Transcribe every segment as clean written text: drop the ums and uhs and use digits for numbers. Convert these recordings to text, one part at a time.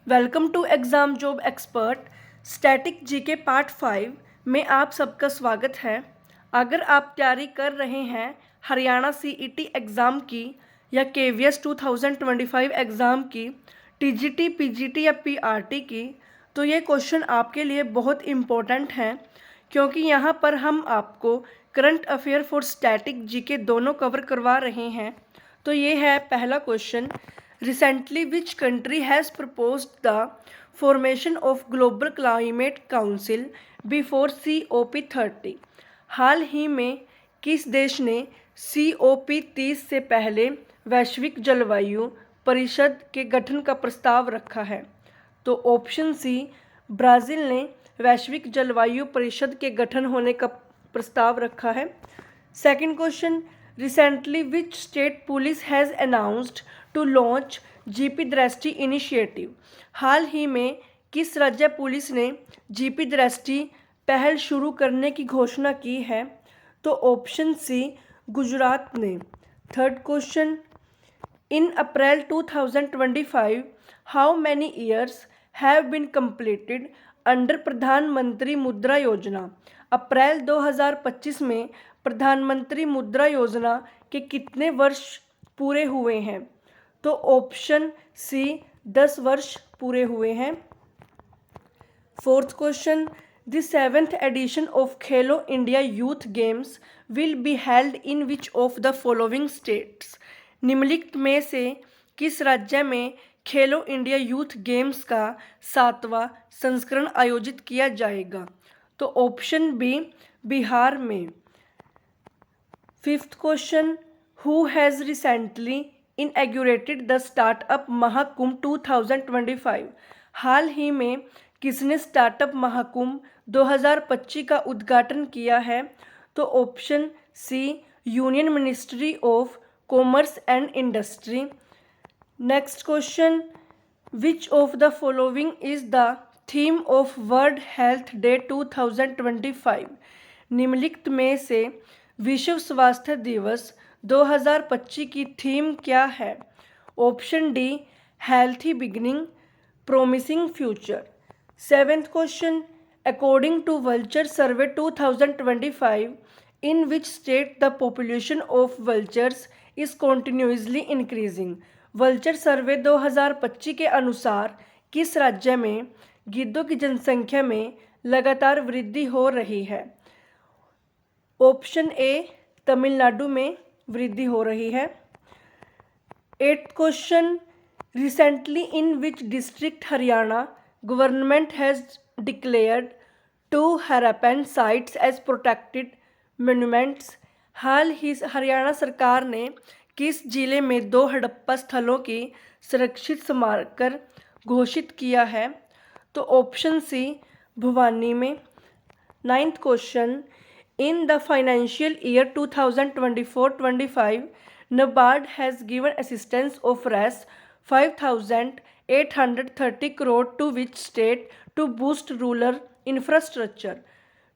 Welcome to exam job expert static GK part 5 में आप सबका स्वागत है। अगर आप तैयारी कर रहे हैं हरियाणा सीईटी एग्ज़ाम की या केवीएस 2025 एग्ज़ाम की, टीजीटी, पीजीटी या पीआरटी की, तो ये क्वेश्चन आपके लिए बहुत इम्पोर्टेंट हैं क्योंकि यहाँ पर हम आपको current affair for static GK दोनों कवर करवा रहे हैं। तो ये है पहला question. Recently, which country has proposed the formation of Global Climate Council before COP30? हाल ही में किस देश ने COP30 से पहले वैश्विक जलवायु परिषद के गठन का प्रस्ताव रखा है? तो ऑप्शन सी, ब्राज़ील ने वैश्विक जलवायु परिषद के गठन होने का प्रस्ताव रखा है। Second question, recently which state police has announced to launch GP Drishti initiative? हाल ही में किस राज्य पुलिस ने जीपी दृष्टि पहल शुरू करने की घोषणा की है? तो ऑप्शन सी, गुजरात ने। थर्ड क्वेश्चन, इन April 2025 how many years have been completed under Pradhan Mantri Mudra योजना? अप्रैल 2025 में प्रधानमंत्री मुद्रा योजना के कितने वर्ष पूरे हुए हैं? तो ऑप्शन सी, 10 वर्ष पूरे हुए हैं। Fourth question, the 7th edition of Khelo India youth games will be held in which of the following states? निम्नलिखित में से किस राज्य में खेलो इंडिया यूथ गेम्स का 7वां संस्करण आयोजित किया जाएगा? तो ऑप्शन बी, बिहार में। Fifth question, who has recently inaugurated the startup Mahakumbh 2025? हाल ही में किसने स्टार्टअप महाकुंभ 2025 का उद्घाटन किया है? तो option C, Union Ministry of Commerce and Industry. Next question, which of the following is the theme of World Health Day 2025? निम्नलिखित में से विश्व स्वास्थ्य दिवस 2025 की थीम क्या है? Option D, healthy beginning, promising future. Seventh question, according to vulture survey 2025 in which state the population of vultures is continuously increasing? Vulture survey 2025 के अनुसार किस राज्य में गिद्धों की जनसंख्या में लगातार वृद्धि हो रही है? ऑप्शन ए, तमिलनाडु में वृद्धि हो रही है। Eighth question, recently in which district Haryana government has declared 2 Harappan sites as protected monuments? हाल ही हरियाणा सरकार ने किस जिले में 2 हड़प्पा स्थलों की सुरक्षित स्मारक घोषित किया है? तो ऑप्शन सी, भिवानी में। Ninth question, in the financial year 2024-25, NABARD has given assistance of Rs 5,830 crore to which state to boost rural infrastructure?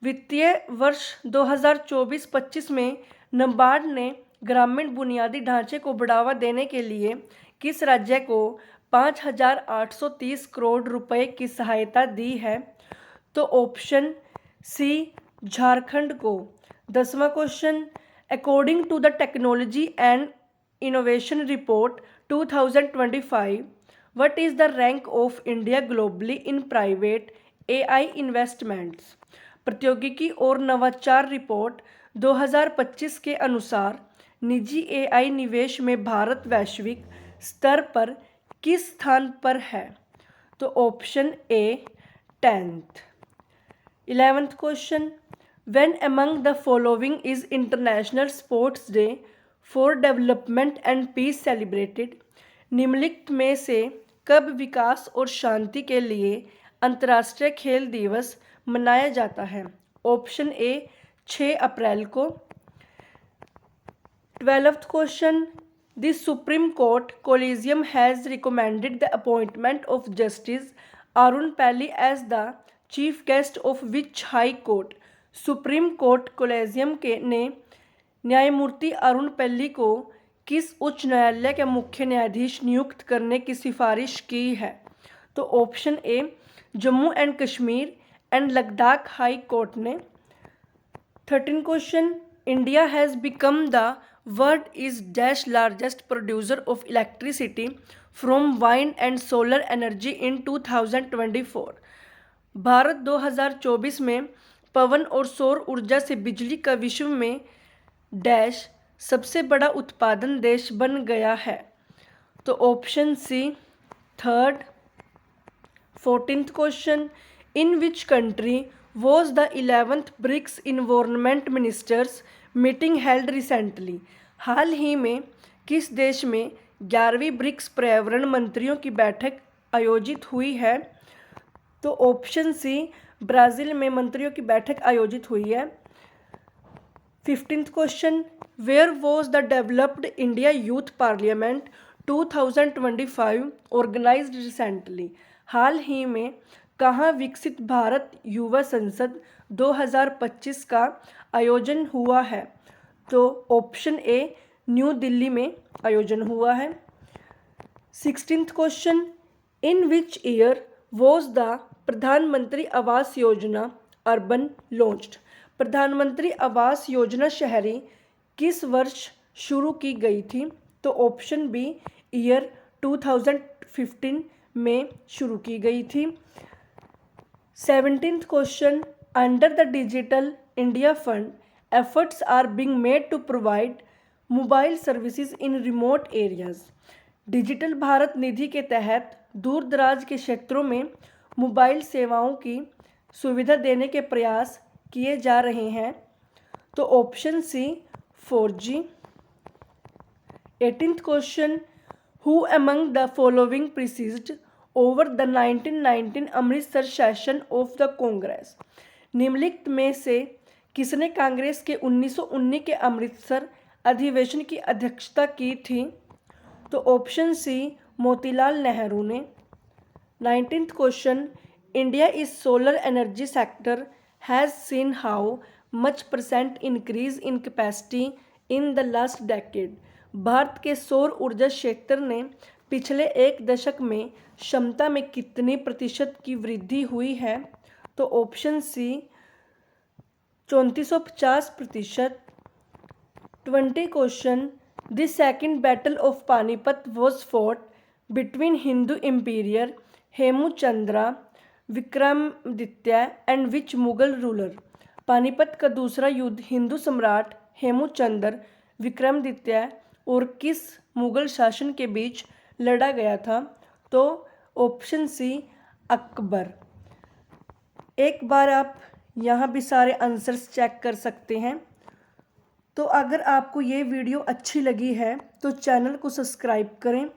वित्तीय वर्ष 2024-25 में NABARD ने ग्रामीण बुनियादी ढांचे को बढ़ावा देने के लिए किस राज्य को 5,830 करोड़ रुपए की सहायता दी है? तो ऑप्शन सी, झारखंड को। 10वां question, according to the technology and innovation report 2025, what is the rank of India globally in private AI investments? प्रौद्योगिकी और नवाचार रिपोर्ट 2025 के अनुसार निजी एआई निवेश में भारत वैश्विक स्तर पर किस स्थान पर है? तो option A, 10th। 11th question, when among the following is International Sports Day for Development and Peace celebrated? निम्नलिखित में से कब विकास और शांति के लिए अंतर्राष्ट्रीय खेल दिवस मनाया जाता है? ऑप्शन ए, 6 अप्रैल को। 12th question, the supreme court collegium has recommended the appointment of justice Arun Palli as the chief guest of which high court? Supreme court collegium के ने न्यायमूर्ति अरुण पैली को किस उच्च न्यायालय के मुख्य न्यायाधीश नियुक्त करने की सिफारिश की है? तो option A Jammu and Kashmir and Ladakh high court ने। 13 question, India has become the world is dash largest producer of electricity from wind and solar energy in 2024। Bharat 2024 में पवन और सौर ऊर्जा से बिजली का विश्व में डैश सबसे बड़ा उत्पादन देश बन गया है। तो option C 3rd। 14th question, in which country was the 11th BRICS environment ministers meeting held recently. हाल ही में किस देश में 11वीं ब्रिक्स पर्यावरण मंत्रियों की बैठक आयोजित हुई है। तो ऑप्शन सी ब्राज़ील में मंत्रियों की बैठक आयोजित हुई है। 15th question, where was the developed India youth parliament 2025 organised recently. हाल ही में कहाँ विकसित भारत युवा संसद 2025 का आयोजन हुआ है। तो ऑप्शन ए न्यू दिल्ली में आयोजन हुआ है। 16th question, in which year was the प्रधानमंत्री आवास योजना अर्बन लॉन्च्ड। प्रधानमंत्री आवास योजना शहरी किस वर्ष शुरू की गई थी। तो ऑप्शन बी ईयर 2015 में शुरू की गई थी। 17th question, under the digital India fund efforts are being made to provide mobile services in remote areas. Digital Bharat Nidhi के तहत दूर दराज के क्षेत्रों में मोबाइल सेवाओं की सुविधा देने के प्रयास किए जा रहे हैं। तो option C 4G। 18th question, who among the following presided over the 1919 Amritsar session of the Congress. निम्नलिखित में से किसने कांग्रेस के 1919 के अमृतसर अधिवेशन की अध्यक्षता की थी। तो ऑप्शन सी मोतीलाल नेहरू ने। 19th question, India is solar energy sector has seen how much percent increase in capacity in the last decade. Bharat के सौर ऊर्जा क्षेत्र ने पिछले एक दशक में क्षमता में कितनी प्रतिशत की वृद्धि हुई है। तो option C 3450%। 20 question, the second battle of Panipat was fought between Hindu empire Hemchandra Vikramaditya and which Mughal ruler. Panipat का दूसरा युद्ध हिंदू सम्राट हेमचंद्र विक्रमादित्य और किस मुगल शासन के बीच लड़ा गया था। तो ऑप्शन सी अकबर। एक बार आप यहाँ भी सारे आंसर्स चेक कर सकते हैं। तो अगर आपको ये वीडियो अच्छी लगी है तो चैनल को सब्सक्राइब करें,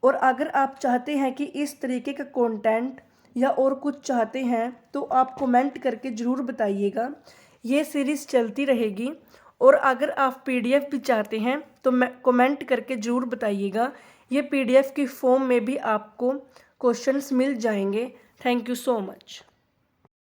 और अगर आप चाहते हैं कि इस तरीके का कंटेंट या और कुछ चाहते हैं तो आप कमेंट करके ज़रूर बताइएगा। ये सीरीज़ चलती रहेगी, और अगर आप PDF भी चाहते हैं तो कमेंट करके ज़रूर बताइएगा। ये PDF की फॉर्म में भी आपको क्वेश्चंस मिल जाएंगे। Thank you so much.